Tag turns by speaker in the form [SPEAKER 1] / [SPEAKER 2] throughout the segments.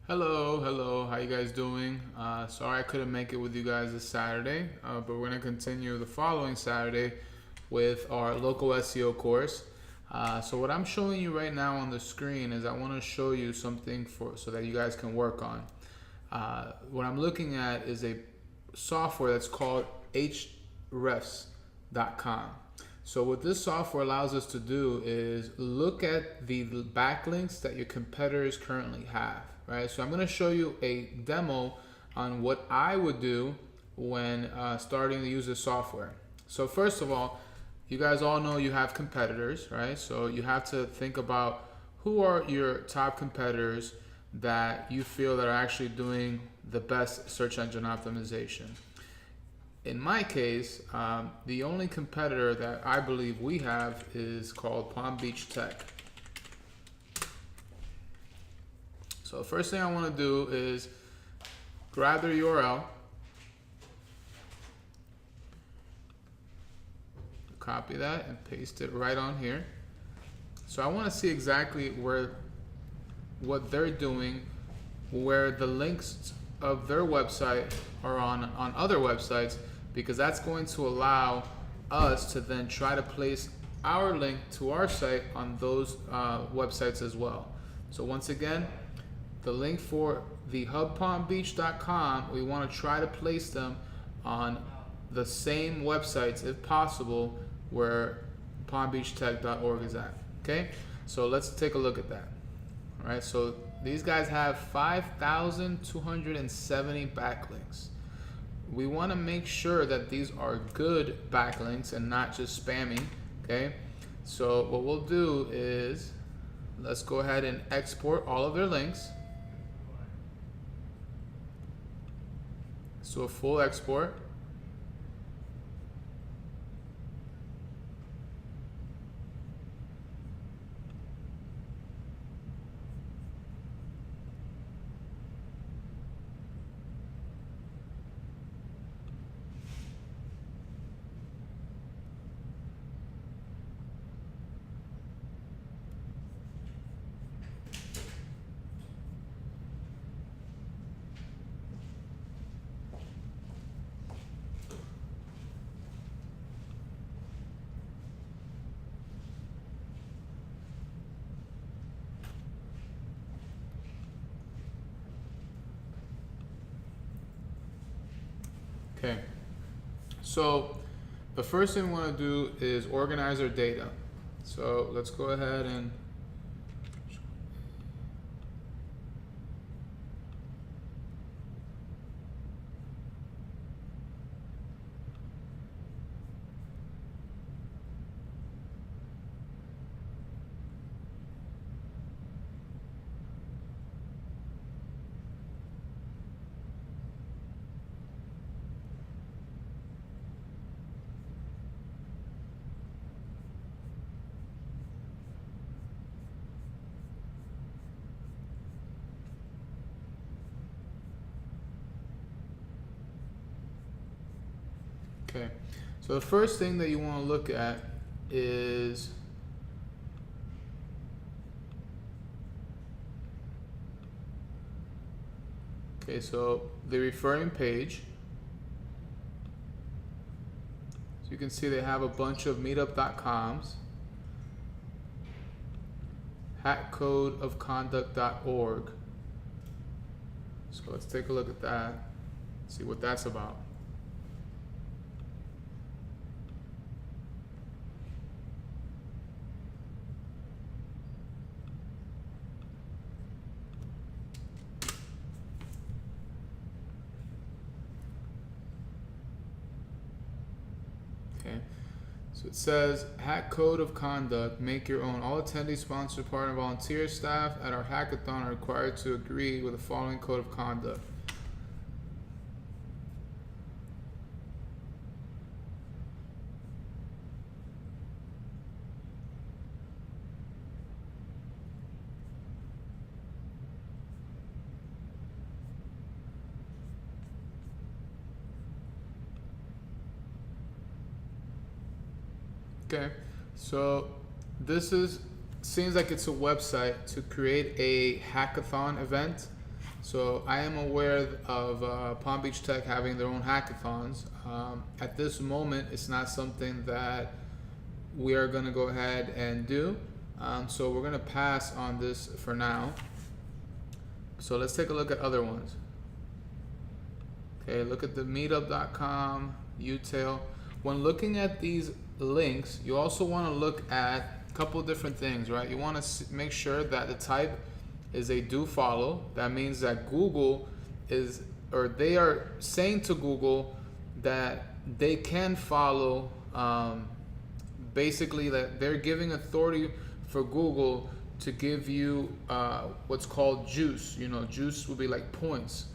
[SPEAKER 1] Hello, how you guys doing? Sorry I couldn't make it with you guys this Saturday, but we're gonna continue the following Saturday with our local SEO course. So what I'm showing you right now on the screen is I want to show you something so that you guys can work on. What I'm looking at is a software that's called hrefs.com. So what this software allows us to do is look at the backlinks that your competitors currently have, right? So I'm going to show you a demo on what I would do when starting to use this software. So first of all, you guys all know you have competitors, right? So you have to think about who are your top competitors that you feel that are actually doing the best search engine optimization. In my case, the only competitor that I believe we have is called Palm Beach Tech. So the first thing I want to do is grab their URL, copy that and paste it right on here. So I want to see exactly what they're doing, where the links of their website are on other websites, because that's going to allow us to then try to place our link to our site on those websites as well. So once again, the link for the hubpalmbeach.com, we want to try to place them on the same websites if possible where palmbeachtech.org is at. Okay, so let's take a look at that. All right, so these guys have 5,270 backlinks. We want to make sure that these are good backlinks and not just spammy. Okay, so what we'll do is let's go ahead and export all of their links. So a full export. Okay, so the first thing we want to do is organize our data. So let's go ahead and okay, so the first thing that you want to look at is so the referring page. So you can see they have a bunch of meetup.coms, hackcodeofconduct.org. So let's take a look at that, see what that's about. Okay, so it says Hack Code of Conduct, make your own. All attendees, sponsored, partner, volunteer staff at our hackathon are required to agree with the following code of conduct. Okay, so seems like it's a website to create a hackathon event. So I am aware of Palm Beach Tech having their own hackathons. At this moment, it's not something that we are going to go ahead and do. So we're going to pass on this for now. So let's take a look at other ones. Okay, look at the meetup.com, Utail. When looking at these links, you also want to look at a couple different things, right? You want to make sure that the type is a do follow. That means that Google is, or they are saying to Google that they can follow, basically that they're giving authority for Google to give you what's called juice. You know, juice would be like points.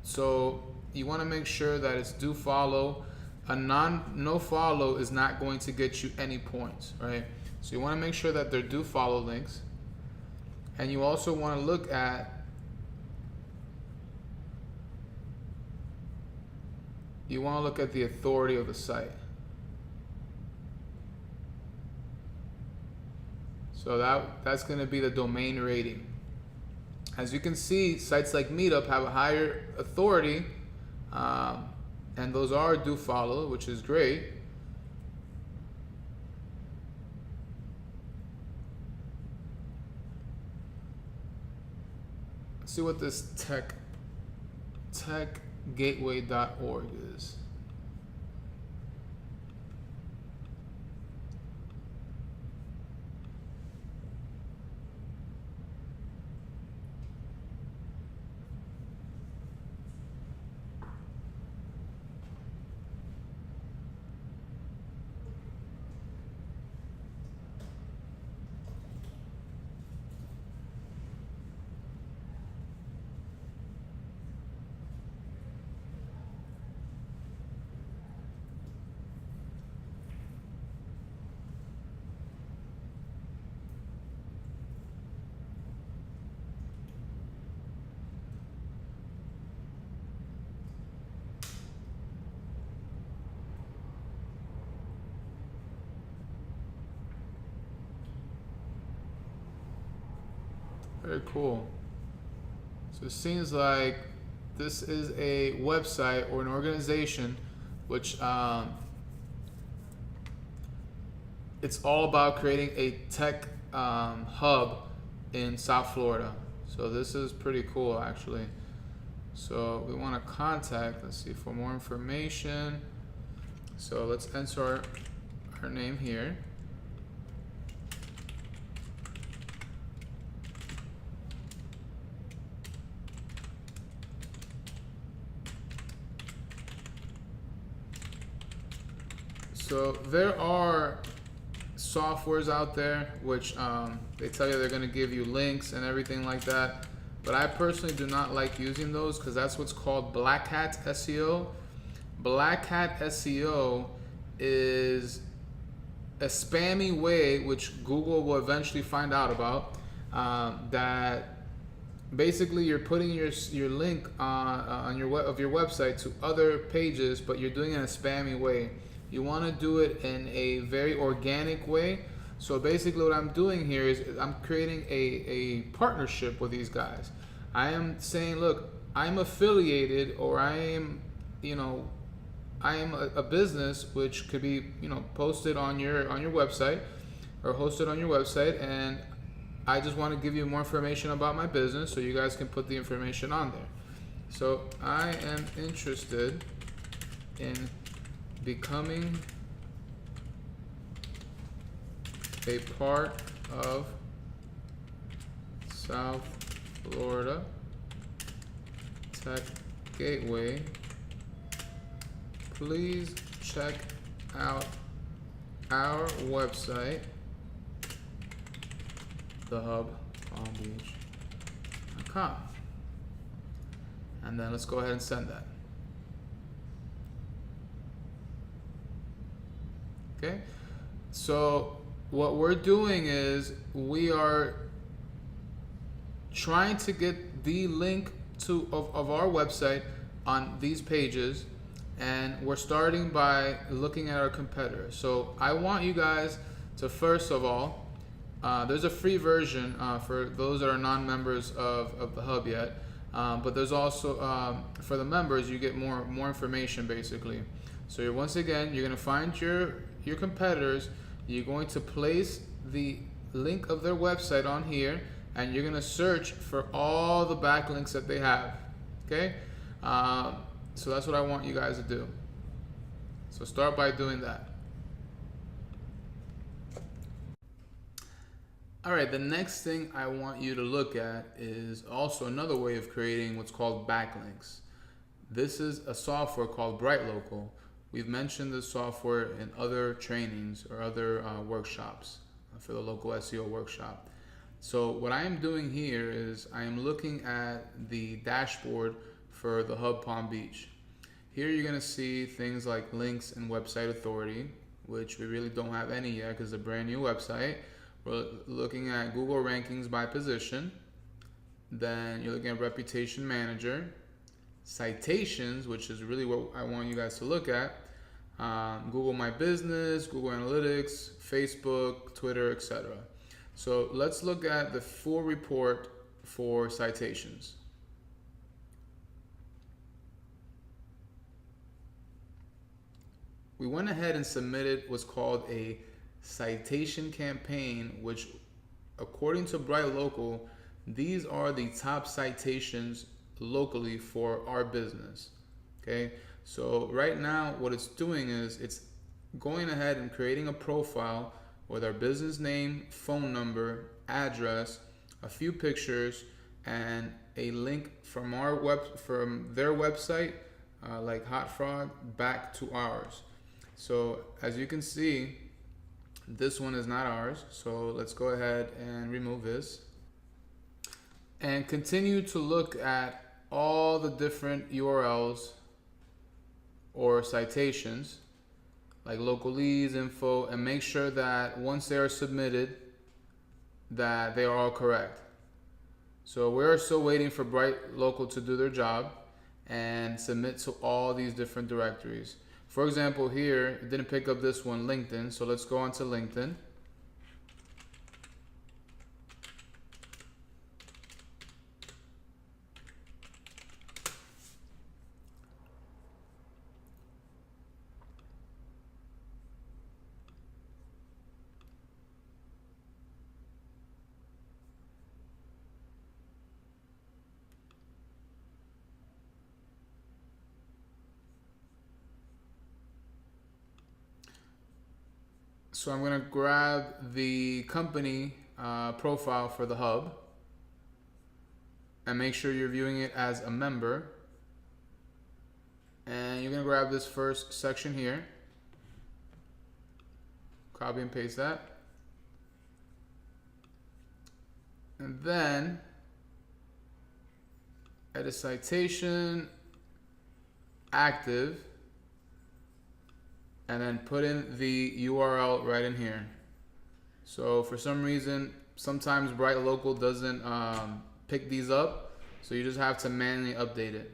[SPEAKER 1] So you want to make sure that it's do follow. A no follow is not going to get you any points, right? So you want to make sure that they're do follow links. And you also want to look at the authority of the site. So that's going to be the domain rating. As you can see, sites like Meetup have a higher authority, and those are do follow, which is great. Let's see what this techgateway.org is. Very cool. So it seems like this is a website or an organization which it's all about creating a tech hub in South Florida. So this is pretty cool, actually. So we want to contact, let's see, for more information. So let's enter our name here. So there are softwares out there which they tell you they're going to give you links and everything like that, but I personally do not like using those because that's what's called Black Hat SEO. Black Hat SEO is a spammy way which Google will eventually find out about, that basically you're putting your link on your website to other pages, but you're doing it in a spammy way. You want to do it in a very organic way. So basically what I'm doing here is I'm creating a partnership with these guys. I am saying, look, I'm affiliated, or I am a business which could be, posted on your website or hosted on your website, and I just want to give you more information about my business so you guys can put the information on there. So I am interested in becoming a part of South Florida Tech Gateway. Please check out our website, thehub.palmbeach.com. And then let's go ahead and send that. Okay, so what we're doing is we are trying to get the link of our website on these pages, and we're starting by looking at our competitors. So I want you guys to first of all There's a free version for those that are non-members of the hub yet, but there's also for the members you get more information basically. So once again, you're going to find your competitors. You're going to place the link of their website on here, and you're going to search for all the backlinks that they have. Okay, so that's what I want you guys to do. So start by doing that. All right, the next thing I want you to look at is also another way of creating what's called backlinks. This is a software called BrightLocal. We've mentioned this software in other trainings or other workshops for the local SEO workshop. So what I am doing here is I am looking at the dashboard for the Hub Palm Beach. Here you're going to see things like links and website authority, which we really don't have any yet because it's a brand new website. We're looking at Google rankings by position. Then you're looking at reputation manager, citations, which is really what I want you guys to look at. Google My Business, Google Analytics, Facebook, Twitter, etc. So let's look at the full report for citations. We went ahead and submitted what's called a citation campaign, which according to BrightLocal, these are the top citations locally for our business. Okay, so right now what it's doing is it's going ahead and creating a profile with our business name, phone number, address, a few pictures, and a link from their website, like Hot Frog, back to ours. So as you can see, this one is not ours. So let's go ahead and remove this and continue to look at all the different URLs or citations like local leads, info, and make sure that once they are submitted that they are all correct. So we're still waiting for BrightLocal to do their job and submit to all these different directories. For example, here, it didn't pick up this one, LinkedIn. So let's go on to LinkedIn. So I'm going to grab the company profile for the hub and make sure you're viewing it as a member. And you're going to grab this first section here, copy and paste that. And then edit citation, active, and then put in the URL right in here. So for some reason, sometimes BrightLocal doesn't pick these up, so you just have to manually update it.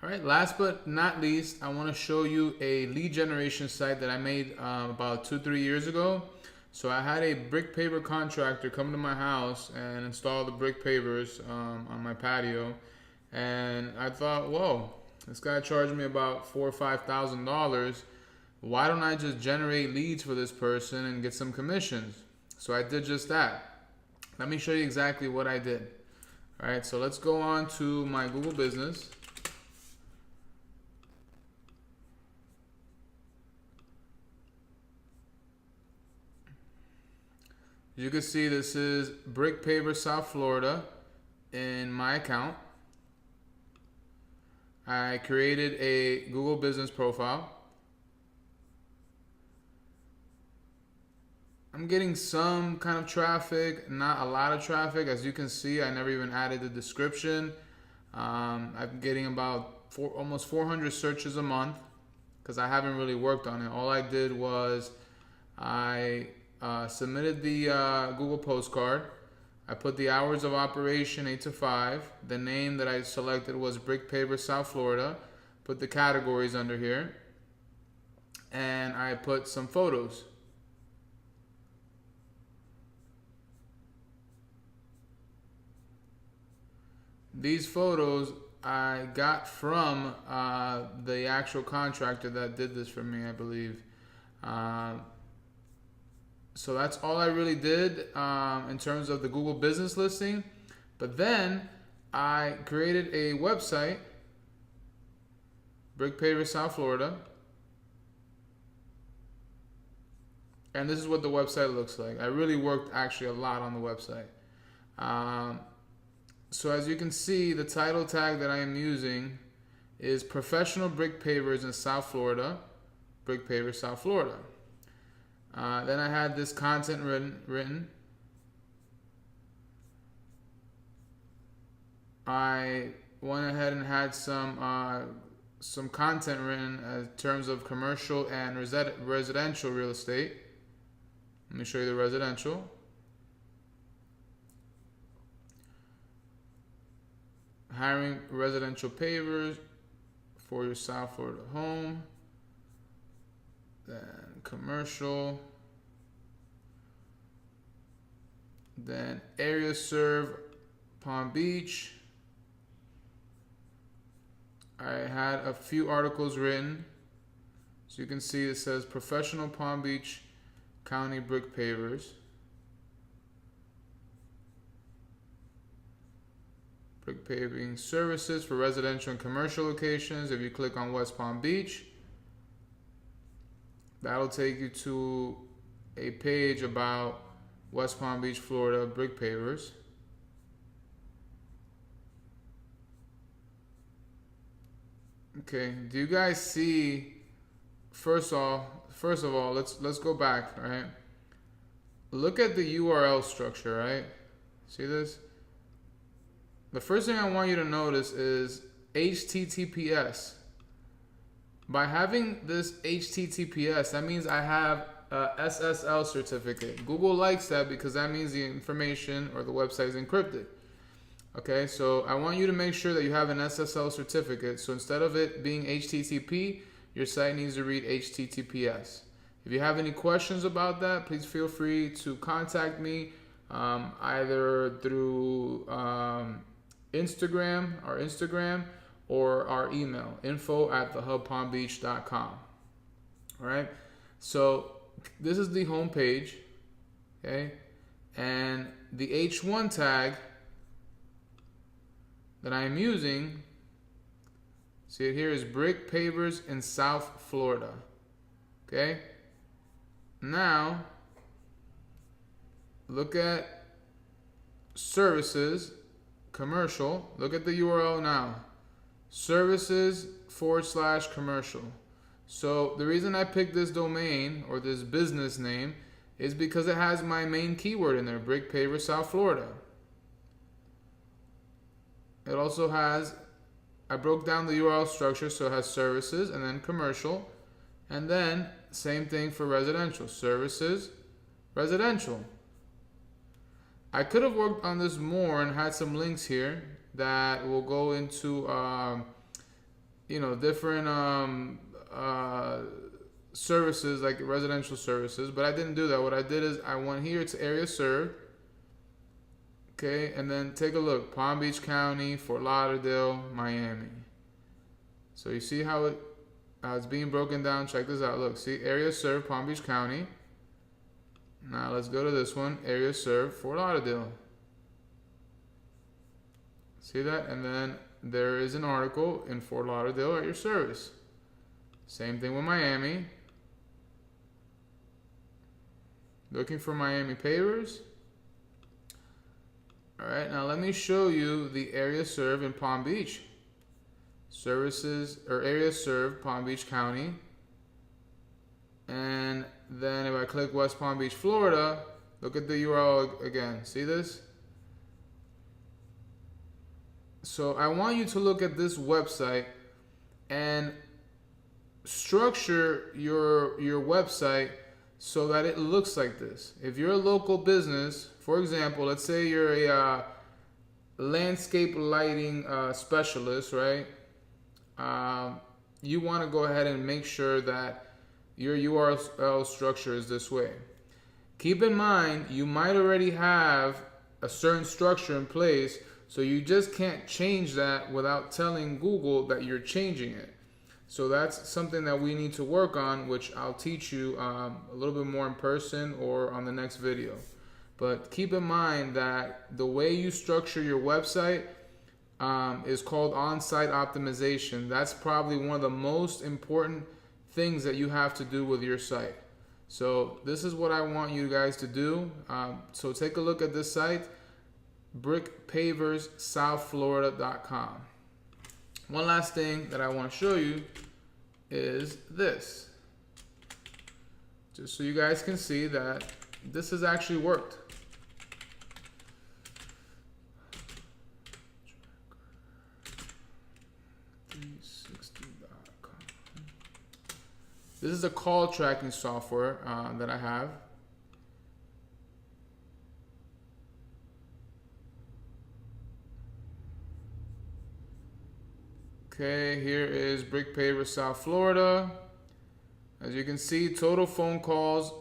[SPEAKER 1] All right, last but not least, I want to show you a lead generation site that I made about 2-3 years ago. So I had a brick paver contractor come to my house and install the brick pavers on my patio. And I thought, whoa, this guy charged me about $4,000 or $5,000. Why don't I just generate leads for this person and get some commissions? So I did just that. Let me show you exactly what I did. All right, so let's go on to my Google Business. You can see this is Brick Paver South Florida in my account. I created a Google Business profile. Google I'm getting some kind of traffic, not a lot of traffic. As you can see, I never even added the description. I'm getting about almost 400 searches a month because I haven't really worked on it. All I did was I submitted the Google postcard. I put the hours of operation 8 to 5. The name that I selected was Brick Paver South Florida. Put the categories under here. And I put some photos. These photos I got from the actual contractor that did this for me, I believe. So that's all I really did in terms of the Google business listing. But then I created a website, Brick Paver South Florida. And this is what the website looks like. I really worked actually a lot on the website. So as you can see, the title tag that I am using is Professional Brick Pavers in South Florida, Brick Paver South Florida. Then I had this content written. I went ahead and had some content written in terms of commercial and residential real estate. Let me show you the residential. Hiring residential pavers for your South Florida home. Then commercial. Then area serve Palm Beach. I had a few articles written. So you can see it says Professional Palm Beach County Brick Pavers. Brick paving services for residential and commercial locations. If you click on West Palm Beach, that'll take you to a page about West Palm Beach, Florida brick pavers. Okay, do you guys see? First of all, let's go back, right? Look at the URL structure, right? See this? The first thing I want you to notice is HTTPS. By having this HTTPS, that means I have a SSL certificate. Google likes that because that means the information or the website is encrypted. Okay, so I want you to make sure that you have an SSL certificate. So instead of it being HTTP, your site needs to read HTTPS. If you have any questions about that, please feel free to contact me either through Instagram or our email, info@thehubpalmbeach.com. All right, so this is the home page, okay, and the H1 tag that I am using, see it here, is Brick Pavers in South Florida. Okay, now look at services, commercial. Look at the URL now, services/commercial. So the reason I picked this domain or this business name is because it has my main keyword in there, Brick Paver South Florida. It also has, I broke down the URL structure, so it has services and then commercial, and then same thing for residential, services, residential. I could have worked on this more and had some links here that will go into different services, like residential services, but I didn't do that. What I did is I went here to area served, okay, and then take a look, Palm Beach County, Fort Lauderdale, Miami. So you see how it's being broken down. Check this out. Look, see, area served Palm Beach County. Now let's go to this one, area served Fort Lauderdale. See that? And then there is an article in Fort Lauderdale at your service. Same thing with Miami. Looking for Miami pavers. Alright, now let me show you the area served in Palm Beach. Services or area served Palm Beach County. And then if I click West Palm Beach, Florida, look at the URL again. See this? So I want you to look at this website and structure your website so that it looks like this. If you're a local business, for example, let's say you're a landscape lighting specialist, right? You want to go ahead and make sure that your URL structure is this way. Keep in mind, you might already have a certain structure in place, so you just can't change that without telling Google that you're changing it. So that's something that we need to work on, which I'll teach you a little bit more in person or on the next video. But keep in mind that the way you structure your website is called on-site optimization. That's probably one of the most important things that you have to do with your site. So this is what I want you guys to do. So take a look at this site, brickpaverssouthflorida.com. One last thing that I want to show you is this. Just so you guys can see that this has actually worked. This is a call tracking software that I have. Okay, here is Brick Paver South Florida. As you can see, total phone calls,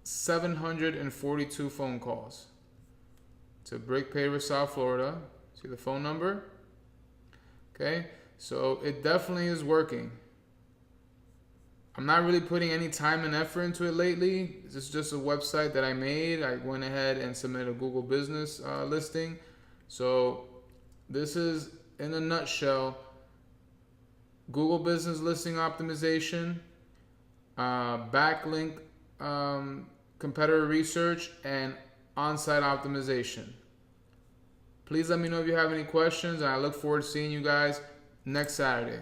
[SPEAKER 1] 742 phone calls to Brick Paver South Florida. See the phone number? Okay, so it definitely is working. I'm not really putting any time and effort into it lately. This is just a website that I made. I went ahead and submitted a Google business listing. So this is, in a nutshell, Google business listing optimization, backlink competitor research, and on-site optimization. Please let me know if you have any questions, and I look forward to seeing you guys next Saturday.